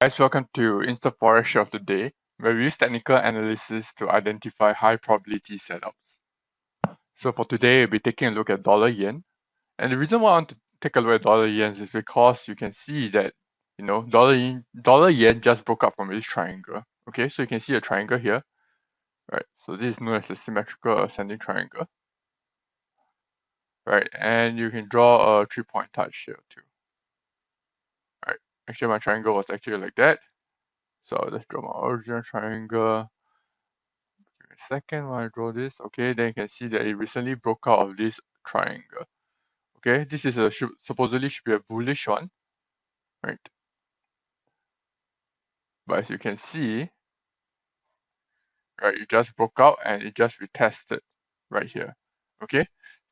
Guys, welcome to InstaForex of the day, where we use technical analysis to identify high probability setups. So for today, we'll be taking a look at dollar yen. And the reason why I want to take a look at dollar yen is because you can see that, dollar yen just broke up from this triangle. Okay, so you can see a triangle here, right? So this is known as a symmetrical ascending triangle, right? And you can draw a 3-point touch here too, right? Actually, my triangle was actually like that. So I'll just draw my original triangle. Second, when I draw this, okay, then you can see that it recently broke out of this triangle. Okay, this is a supposedly should be a bullish one, right? But as you can see, right, it just broke out and it just retested right here. Okay,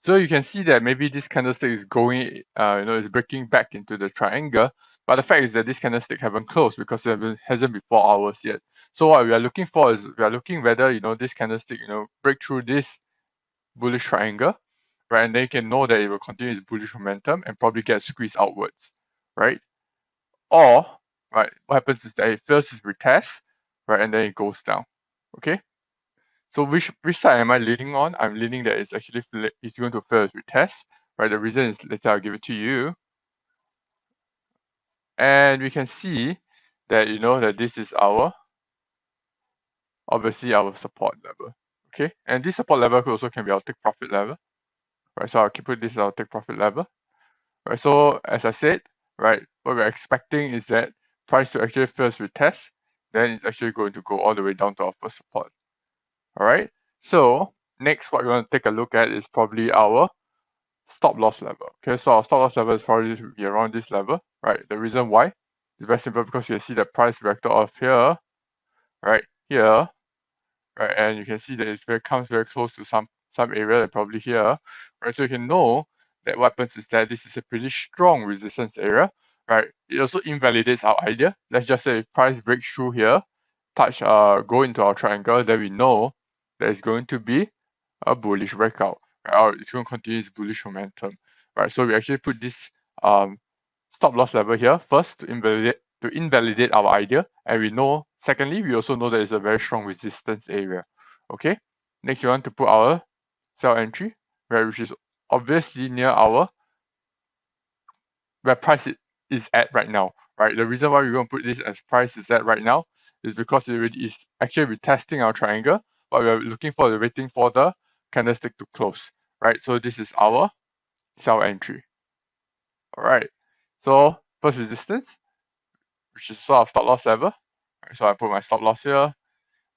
so you can see that maybe this candlestick is going, is breaking back into the triangle. But the fact is that this candlestick haven't closed because it hasn't been 4 hours yet. So what we are looking for is we are looking whether this candlestick break through this bullish triangle, right? And then you can know that it will continue its bullish momentum and probably get squeezed outwards, right? Or, right, what happens is that it fails its retest, right, and then it goes down. Okay. So which side am I leaning on? I'm leaning that it's actually it's going to fail its retest, right? The reason is later I'll give it to you, and we can see that that this is obviously our support level. Okay, and this support level also can be our take profit level, right? So I'll keep put this as our take profit level. Right, so as I said, right, what we're expecting is that price to actually first retest, then it's actually going to go all the way down to our first support. All right. So next, what we want to take a look at is probably our stop loss level. Okay, so our stop loss level is probably to be around this level, right? The reason why is very simple because you can see the price vector off here, right here, right, and you can see that it comes very close to some area, and probably here, right? So you can know that what happens is that this is a pretty strong resistance area, right? It also invalidates our idea. Let's just say if price breaks through here, go into our triangle, then we know that it's going to be a bullish breakout, right? Or it's going to continue its bullish momentum, right? So we actually put this stop loss level here first to invalidate our idea, and we know secondly we also know that it's a very strong resistance area. Okay, next we want to put our sell entry, right, which is obviously near our where price is at right now, right? The reason why we're going to put this as price is at right now is because it is actually retesting our triangle, but we're looking for the waiting for the candlestick to close, right? So this is our sell entry. All right, so first resistance, which is sort of stop loss level. Right, so I put my stop loss here.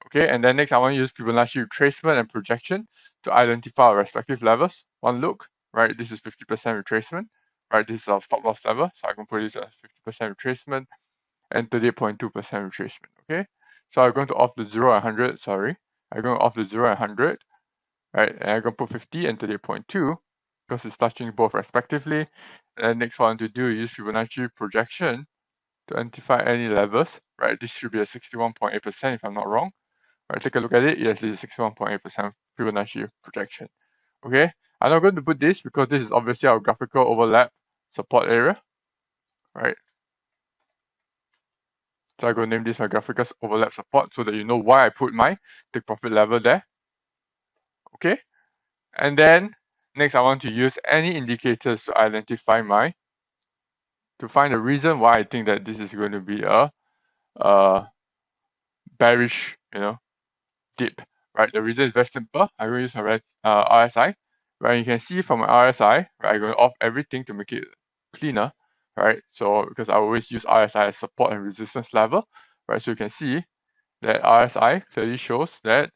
Okay, and then next I want to use Fibonacci retracement and projection to identify our respective levels. One look, right? This is 50% retracement, right? This is our stop loss level, so I can put this as 50% retracement and 38.2% retracement. Okay, so I'm going to off the 0 and 100. Sorry, I'm going to off the 0 and 100, right? And I'm going to put 50 and 38.2 because it's touching both respectively. And next one to do is use Fibonacci projection to identify any levels, right? This should be a 61.8% if I'm not wrong. Right, take a look at it. Yes, this is 61.8% Fibonacci projection. Okay, I'm not going to put this because this is obviously our graphical overlap support area, right? So I'm going to name this my graphical overlap support so that you know why I put my take profit level there. Okay, and then next I want to use any indicators to identify to find the reason why I think that this is going to be a bearish, dip, right? The reason is very simple. I'm going to use my RSI, right? You can see from my RSI, right? I'm going to off everything to make it cleaner, right? So because I always use RSI as support and resistance level, right? So you can see that RSI clearly shows that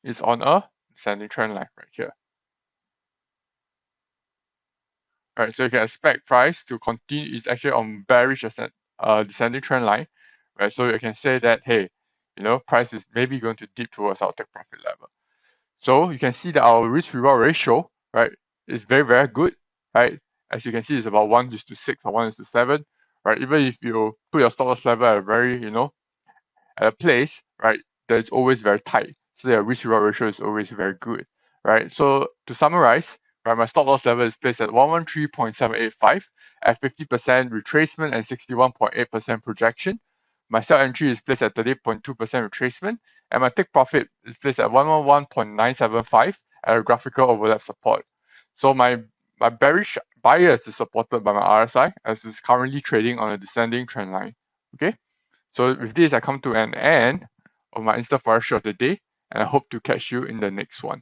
it's on a descending trend line right here. Right, so you can expect price to continue. It's actually on bearish descending trend line, right? So you can say that hey, price is maybe going to dip towards our take profit level. So you can see that our risk reward ratio, right, is very, very good, right? As you can see, it's about 1:6 or 1:7, right? Even if you put your stop loss level at a very, at a place, right, that is always very tight. So your risk reward ratio is always very good, right? So to summarize, right, my stop loss level is placed at 113.785 at 50% retracement and 61.8% projection, my sell entry is placed at 30.2% retracement, and my take profit is placed at 111.975 at a graphical overlap support. So my bearish bias is supported by my RSI, as it's currently trading on a descending trend line. Okay, so with this, I come to an end of my InstaForex of the day, and I hope to catch you in the next one.